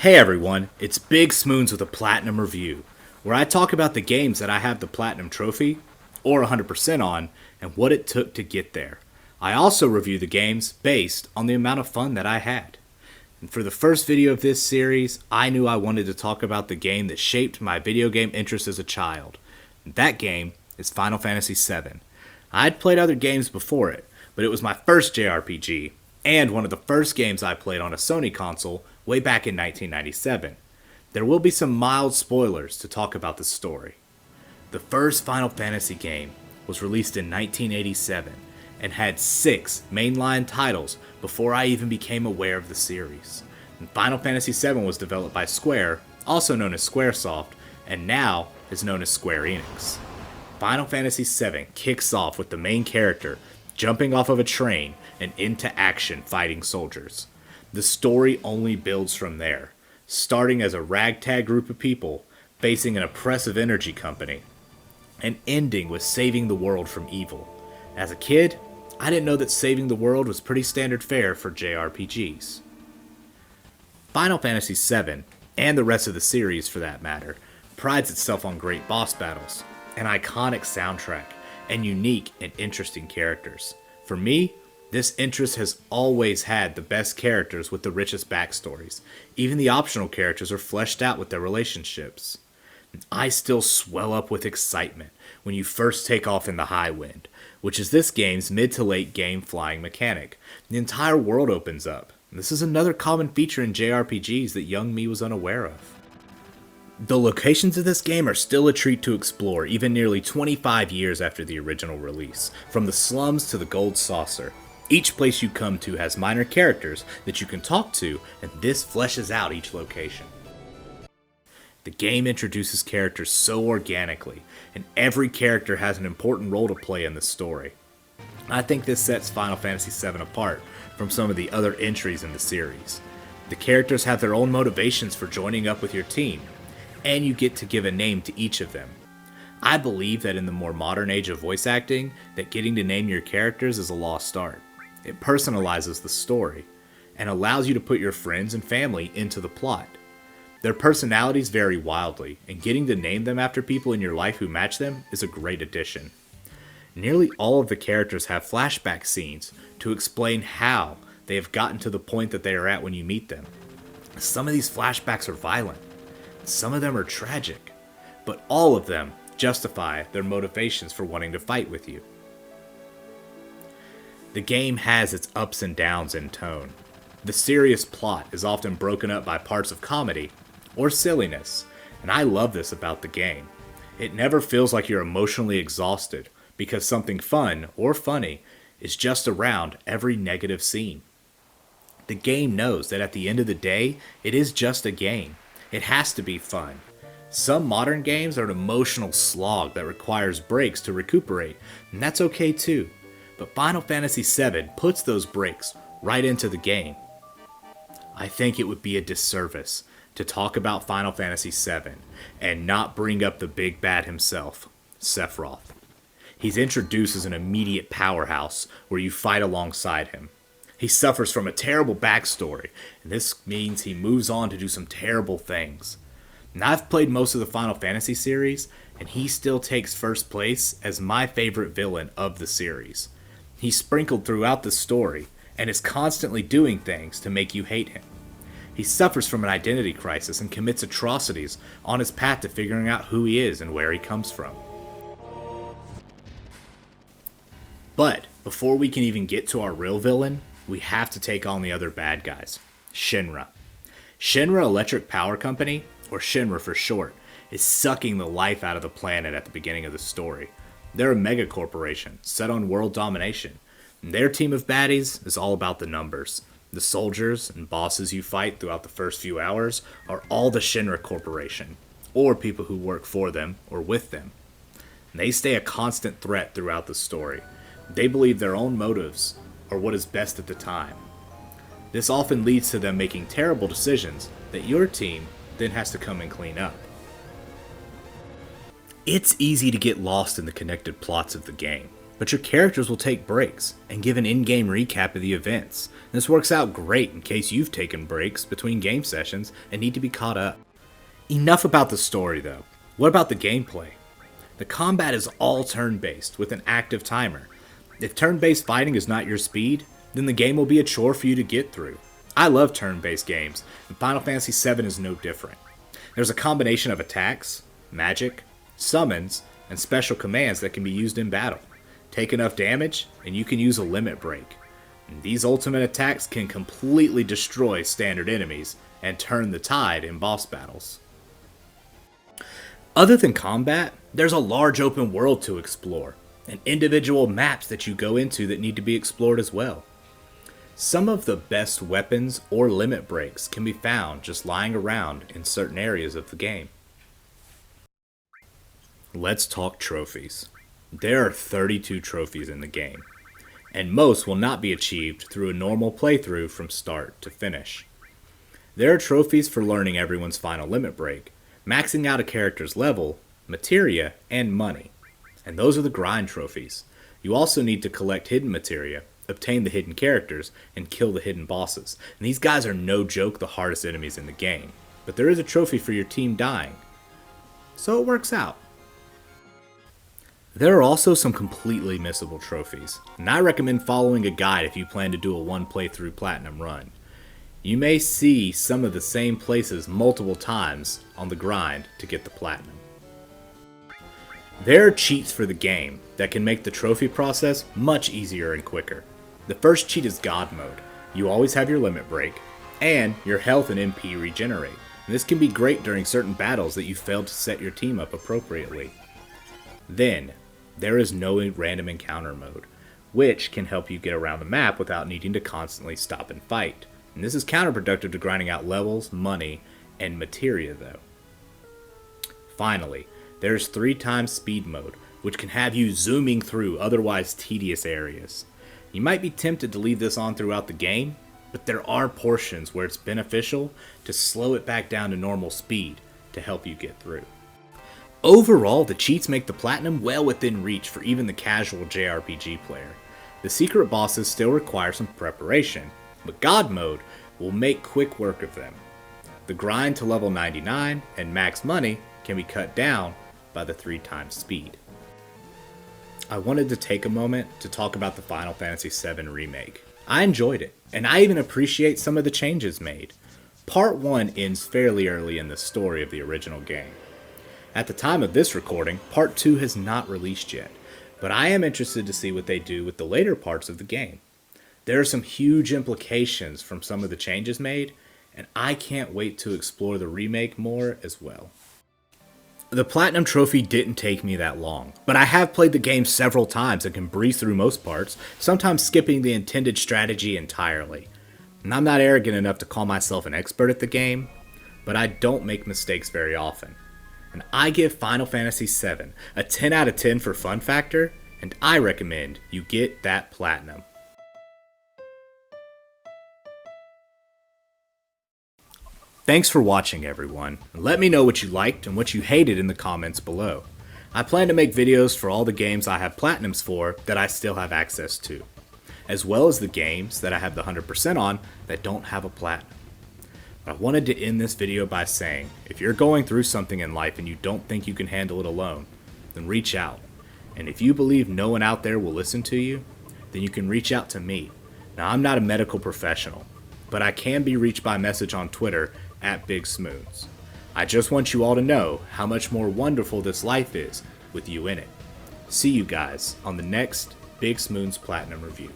Hey everyone, it's BigSmoons with a Platinum Review, where I talk about the games that I have the Platinum Trophy, or 100% on, and what it took to get there. I also review the games based on the amount of fun that I had. And for the first video of this series, I knew I wanted to talk about the game that shaped my video game interest as a child. And that game is Final Fantasy VII. I'd played other games before it, but it was my first JRPG, and one of the first games I played on a Sony console way back in 1997. There will be some mild spoilers to talk about the story. The first Final Fantasy game was released in 1987 and had 6 mainline titles before I even became aware of the series. And Final Fantasy VII was developed by Square, also known as Squaresoft, and now is known as Square Enix. Final Fantasy VII kicks off with the main character jumping off of a train and into action fighting soldiers. The story only builds from there, starting as a ragtag group of people facing an oppressive energy company, and ending with saving the world from evil. As a kid, I didn't know that saving the world was pretty standard fare for JRPGs. Final Fantasy VII, and the rest of the series for that matter, prides itself on great boss battles, an iconic soundtrack, and unique and interesting characters. For me, this interest has always had the best characters with the richest backstories. Even the optional characters are fleshed out with their relationships. I still swell up with excitement when you first take off in the high wind, which is this game's mid to late game flying mechanic. The entire world opens up. This is another common feature in JRPGs that young me was unaware of. The locations of this game are still a treat to explore even nearly 25 years after the original release, from the slums to the Gold Saucer. Each place you come to has minor characters that you can talk to, and this fleshes out each location. The game introduces characters so organically, and every character has an important role to play in the story. I think this sets Final Fantasy VII apart from some of the other entries in the series. The characters have their own motivations for joining up with your team, and you get to give a name to each of them. I believe that in the more modern age of voice acting, that getting to name your characters is a lost art. It personalizes the story, and allows you to put your friends and family into the plot. Their personalities vary wildly, and getting to name them after people in your life who match them is a great addition. Nearly all of the characters have flashback scenes to explain how they have gotten to the point that they are at when you meet them. Some of these flashbacks are violent, some of them are tragic, but all of them justify their motivations for wanting to fight with you. The game has its ups and downs in tone. The serious plot is often broken up by parts of comedy or silliness, and I love this about the game. It never feels like you're emotionally exhausted because something fun or funny is just around every negative scene. The game knows that at the end of the day, it is just a game. It has to be fun. Some modern games are an emotional slog that requires breaks to recuperate, and that's okay too. But Final Fantasy VII puts those breaks right into the game. I think it would be a disservice to talk about Final Fantasy VII and not bring up the big bad himself, Sephiroth. He's introduced as an immediate powerhouse where you fight alongside him. He suffers from a terrible backstory, and this means he moves on to do some terrible things. And I've played most of the Final Fantasy series, and he still takes first place as my favorite villain of the series. He's sprinkled throughout the story, and is constantly doing things to make you hate him. He suffers from an identity crisis and commits atrocities on his path to figuring out who he is and where he comes from. But before we can even get to our real villain, we have to take on the other bad guys, Shinra. Shinra Electric Power Company, or Shinra for short, is sucking the life out of the planet at the beginning of the story. They're a mega corporation set on world domination, and their team of baddies is all about the numbers. The soldiers and bosses you fight throughout the first few hours are all the Shinra Corporation, or people who work for them or with them. And they stay a constant threat throughout the story. They believe their own motives are what is best at the time. This often leads to them making terrible decisions that your team then has to come and clean up. It's easy to get lost in the connected plots of the game, but your characters will take breaks and give an in-game recap of the events. This works out great in case you've taken breaks between game sessions and need to be caught up. Enough about the story though. What about the gameplay? The combat is all turn-based with an active timer. If turn-based fighting is not your speed, then the game will be a chore for you to get through. I love turn-based games, and Final Fantasy VII is no different. There's a combination of attacks, magic, summons, and special commands that can be used in battle. Take enough damage, and you can use a limit break. And these ultimate attacks can completely destroy standard enemies and turn the tide in boss battles. Other than combat, there's a large open world to explore, and individual maps that you go into that need to be explored as well. Some of the best weapons or limit breaks can be found just lying around in certain areas of the game. Let's talk trophies. There are 32 trophies in the game, and most will not be achieved through a normal playthrough from start to finish. There are trophies for learning everyone's final limit break, maxing out a character's level, materia, and money. And those are the grind trophies. You also need to collect hidden materia, obtain the hidden characters, and kill the hidden bosses. And these guys are no joke the hardest enemies in the game. But there is a trophy for your team dying. So it works out. There are also some completely missable trophies, and I recommend following a guide if you plan to do a one playthrough platinum run. You may see some of the same places multiple times on the grind to get the platinum. There are cheats for the game that can make the trophy process much easier and quicker. The first cheat is God mode. You always have your limit break, and your health and MP regenerate. And this can be great during certain battles that you failed to set your team up appropriately. Then, there is no random encounter mode, which can help you get around the map without needing to constantly stop and fight. And this is counterproductive to grinding out levels, money, and materia though. Finally, there's 3x speed mode, which can have you zooming through otherwise tedious areas. You might be tempted to leave this on throughout the game, but there are portions where it's beneficial to slow it back down to normal speed to help you get through. Overall, the cheats make the platinum well within reach for even the casual JRPG player. The secret bosses still require some preparation, but God mode will make quick work of them. The grind to level 99 and max money can be cut down by the 3x speed. I wanted to take a moment to talk about the Final Fantasy VII Remake. I enjoyed it, and I even appreciate some of the changes made. Part 1 ends fairly early in the story of the original game. At the time of this recording, Part 2 has not released yet, but I am interested to see what they do with the later parts of the game. There are some huge implications from some of the changes made, and I can't wait to explore the remake more as well. The Platinum Trophy didn't take me that long, but I have played the game several times and can breeze through most parts, sometimes skipping the intended strategy entirely. And I'm not arrogant enough to call myself an expert at the game, but I don't make mistakes very often. And I give Final Fantasy VII a 10 out of 10 for fun factor, and I recommend you get that platinum. Thanks for watching, everyone. Let me know what you liked and what you hated in the comments below. I plan to make videos for all the games I have platinums for that I still have access to, as well as the games that I have the 100% on that don't have a platinum. But I wanted to end this video by saying, if you're going through something in life and you don't think you can handle it alone, then reach out. And if you believe no one out there will listen to you, then you can reach out to me. Now, I'm not a medical professional, but I can be reached by message on Twitter at BigSmoons. I just want you all to know how much more wonderful this life is with you in it. See you guys on the next BigSmoons Platinum Review.